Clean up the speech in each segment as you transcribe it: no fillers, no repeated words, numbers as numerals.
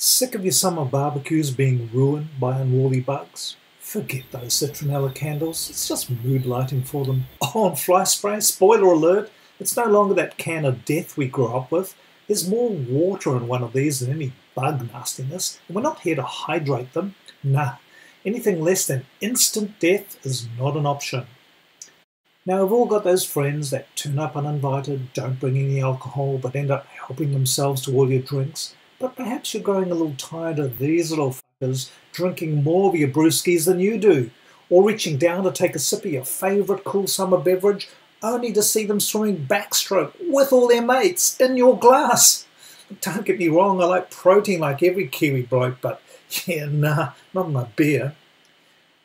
Sick of your summer barbecues being ruined by unruly bugs? Forget those citronella candles, it's just mood lighting for them. Oh, and fly spray, spoiler alert, it's no longer that can of death we grew up with. There's more water in one of these than any bug nastiness, and we're not here to hydrate them. Nah, anything less than instant death is not an option. Now, we've all got those friends that turn up uninvited, don't bring any alcohol, but end up helping themselves to all your drinks. But perhaps you're growing a little tired of these little fuckers drinking more of your brewskis than you do, or reaching down to take a sip of your favourite cool summer beverage, only to see them swimming backstroke with all their mates in your glass. Don't get me wrong, I like protein like every Kiwi bloke, but yeah, nah, not in my beer.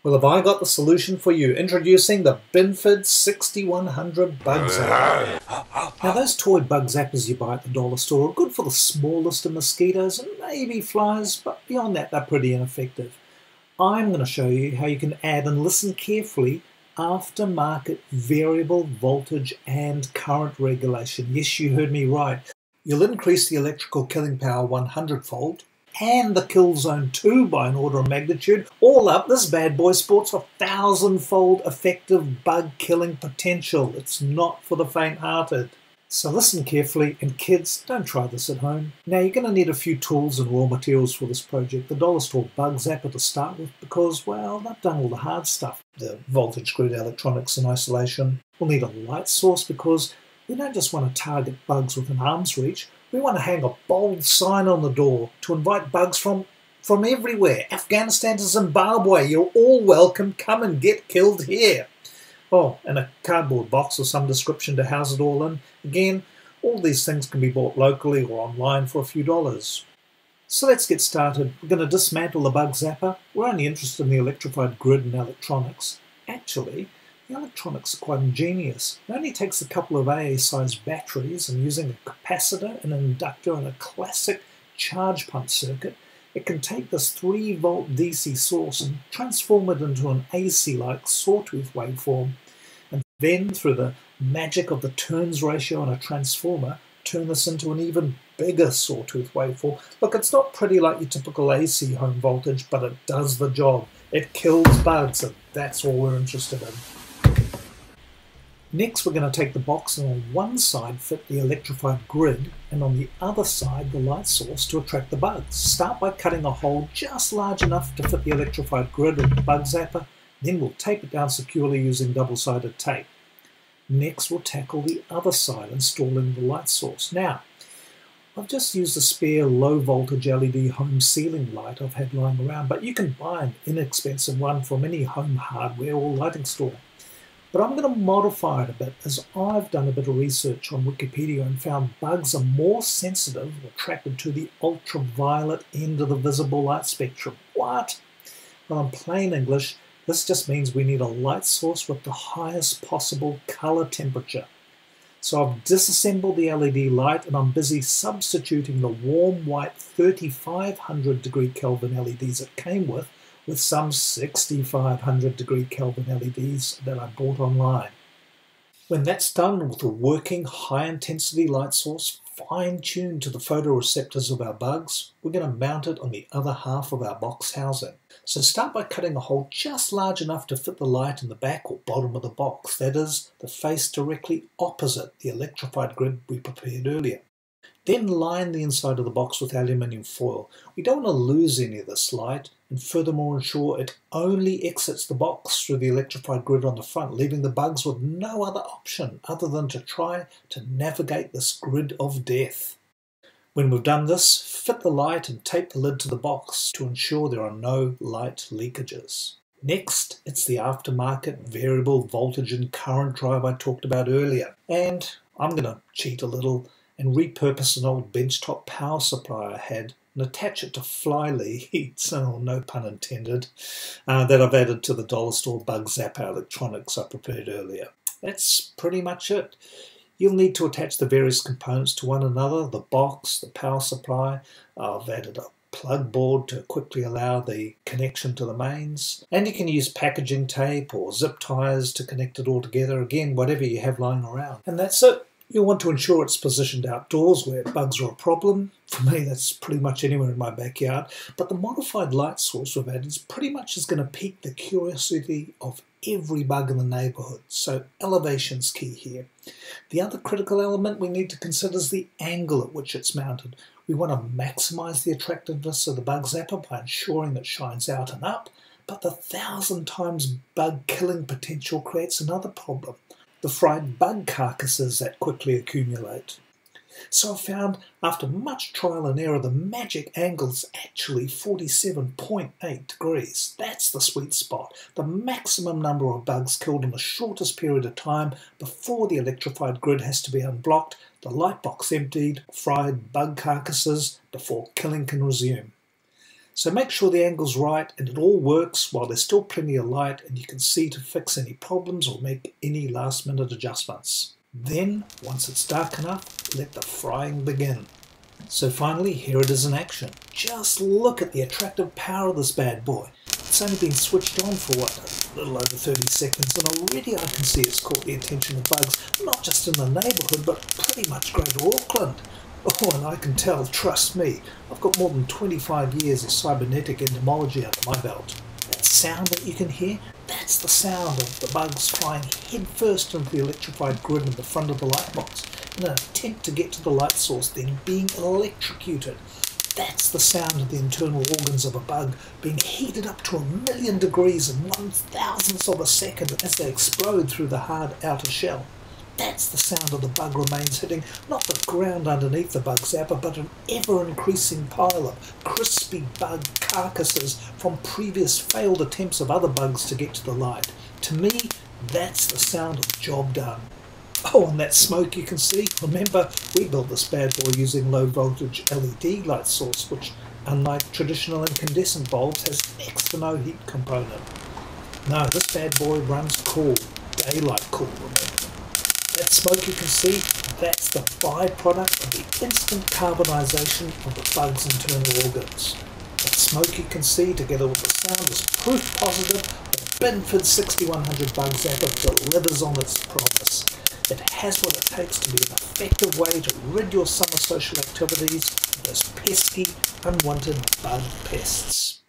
Well, have I got the solution for you? Introducing the Binford 6100 BugZapper. Now, those toy bug zappers you buy at the dollar store are good for the smallest of mosquitoes and maybe flies, but beyond that, they're pretty ineffective. I'm going to show you how you can add, and listen carefully, aftermarket variable voltage and current regulation. Yes, you heard me right. You'll increase the electrical killing power 100-fold, and the kill zone 2 by an order of magnitude. All up, this bad boy sports a 1,000-fold effective bug killing potential. It's not for the faint-hearted. So listen carefully, and kids, don't try this at home. Now, you're going to need a few tools and raw materials for this project. The dollar store BugZapper to start with because, well, they've done all the hard stuff. The voltage grid, electronics and isolation. We'll need a light source because we don't just want to target bugs within arm's reach. We want to hang a bold sign on the door to invite bugs from everywhere. Afghanistan to Zimbabwe, you're all welcome. Come and get killed here. Oh, and a cardboard box of some description to house it all in. Again, all these things can be bought locally or online for a few dollars. So let's get started. We're going to dismantle the BugZapper. We're only interested in the electrified grid and electronics. Actually, the electronics are quite ingenious. It only takes a couple of AA-sized batteries, and using a capacitor, an inductor and a classic charge pump circuit, it can take this 3-volt DC source and transform it into an AC-like sawtooth waveform, and then through the magic of the turns ratio on a transformer, turn this into an even bigger sawtooth waveform. Look, it's not pretty like your typical AC home voltage, but it does the job. It kills bugs, and that's all we're interested in. Next, we're going to take the box and on one side fit the electrified grid and on the other side the light source to attract the bugs. Start by cutting a hole just large enough to fit the electrified grid and the BugZapper, then we'll tape it down securely using double-sided tape. Next, we'll tackle the other side, installing the light source. Now, I've just used a spare low-voltage LED home ceiling light I've had lying around, but you can buy an inexpensive one from any home hardware or lighting store. But I'm going to modify it a bit, as I've done a bit of research on Wikipedia and found bugs are more sensitive or attracted to the ultraviolet end of the visible light spectrum. What? Well, in plain English, this just means we need a light source with the highest possible color temperature. So I've disassembled the LED light and I'm busy substituting the warm white 3500 degree Kelvin LEDs it came with some 6500 degree Kelvin LEDs that I bought online. When that's done with a working high intensity light source fine-tuned to the photoreceptors of our bugs, we're going to mount it on the other half of our box housing. So start by cutting a hole just large enough to fit the light in the back or bottom of the box, that is, the face directly opposite the electrified grid we prepared earlier. Then line the inside of the box with aluminium foil. We don't want to lose any of this light, and furthermore ensure it only exits the box through the electrified grid on the front, leaving the bugs with no other option other than to try to navigate this grid of death. When we've done this, fit the light and tape the lid to the box to ensure there are no light leakages. Next, it's the aftermarket variable voltage and current drive I talked about earlier. And I'm going to cheat a little and repurpose an old benchtop power supply I had and attach it to fly leads, oh, no pun intended, that I've added to the dollar store BugZapper electronics I prepared earlier. That's pretty much it. You'll need to attach the various components to one another, the box, the power supply. I've added a plug board to quickly allow the connection to the mains, and you can use packaging tape or zip ties to connect it all together, again, whatever you have lying around. And that's it. You'll want to ensure it's positioned outdoors where bugs are a problem. For me, that's pretty much anywhere in my backyard. But the modified light source we've added is pretty much is going to pique the curiosity of every bug in the neighbourhood. So elevation's key here. The other critical element we need to consider is the angle at which it's mounted. We want to maximise the attractiveness of the BugZapper by ensuring it shines out and up, but the 1,000 times bug killing potential creates another problem: the fried bug carcasses that quickly accumulate. So I found, after much trial and error, the magic angle is actually 47.8 degrees. That's the sweet spot, the maximum number of bugs killed in the shortest period of time before the electrified grid has to be unblocked, the light box emptied, fried bug carcasses before killing can resume. So make sure the angle's right and it all works while there's still plenty of light and you can see to fix any problems or make any last minute adjustments. Then, once it's dark enough, let the frying begin. So finally, here it is in action. Just look at the attractive power of this bad boy. It's only been switched on for a little over 30 seconds, and already I can see it's caught the attention of bugs, not just in the neighbourhood, but pretty much Greater Auckland. Oh, and I can tell, trust me, I've got more than 25 years of cybernetic entomology under my belt. That sound that you can hear, that's the sound of the bugs flying headfirst into the electrified grid in the front of the light box in an attempt to get to the light source, then being electrocuted. That's the sound of the internal organs of a bug being heated up to 1,000,000 degrees in 1,000ths of a second as they explode through the hard outer shell. That's the sound of the bug remains hitting not the ground underneath the BugZapper, but an ever-increasing pile of crispy bug carcasses from previous failed attempts of other bugs to get to the light. To me, that's the sound of job done. Oh, and that smoke you can see, remember, we built this bad boy using low-voltage LED light source, which, unlike traditional incandescent bulbs, has next to no heat component. No, this bad boy runs cool, daylight cool, remember. That smoke you can see, that's the byproduct of the instant carbonisation of the bug's internal organs. That smoke you can see, together with the sound, is proof positive that Binford 6100 BugZapper delivers on its promise. It has what it takes to be an effective way to rid your summer social activities of those pesky, unwanted bug pests.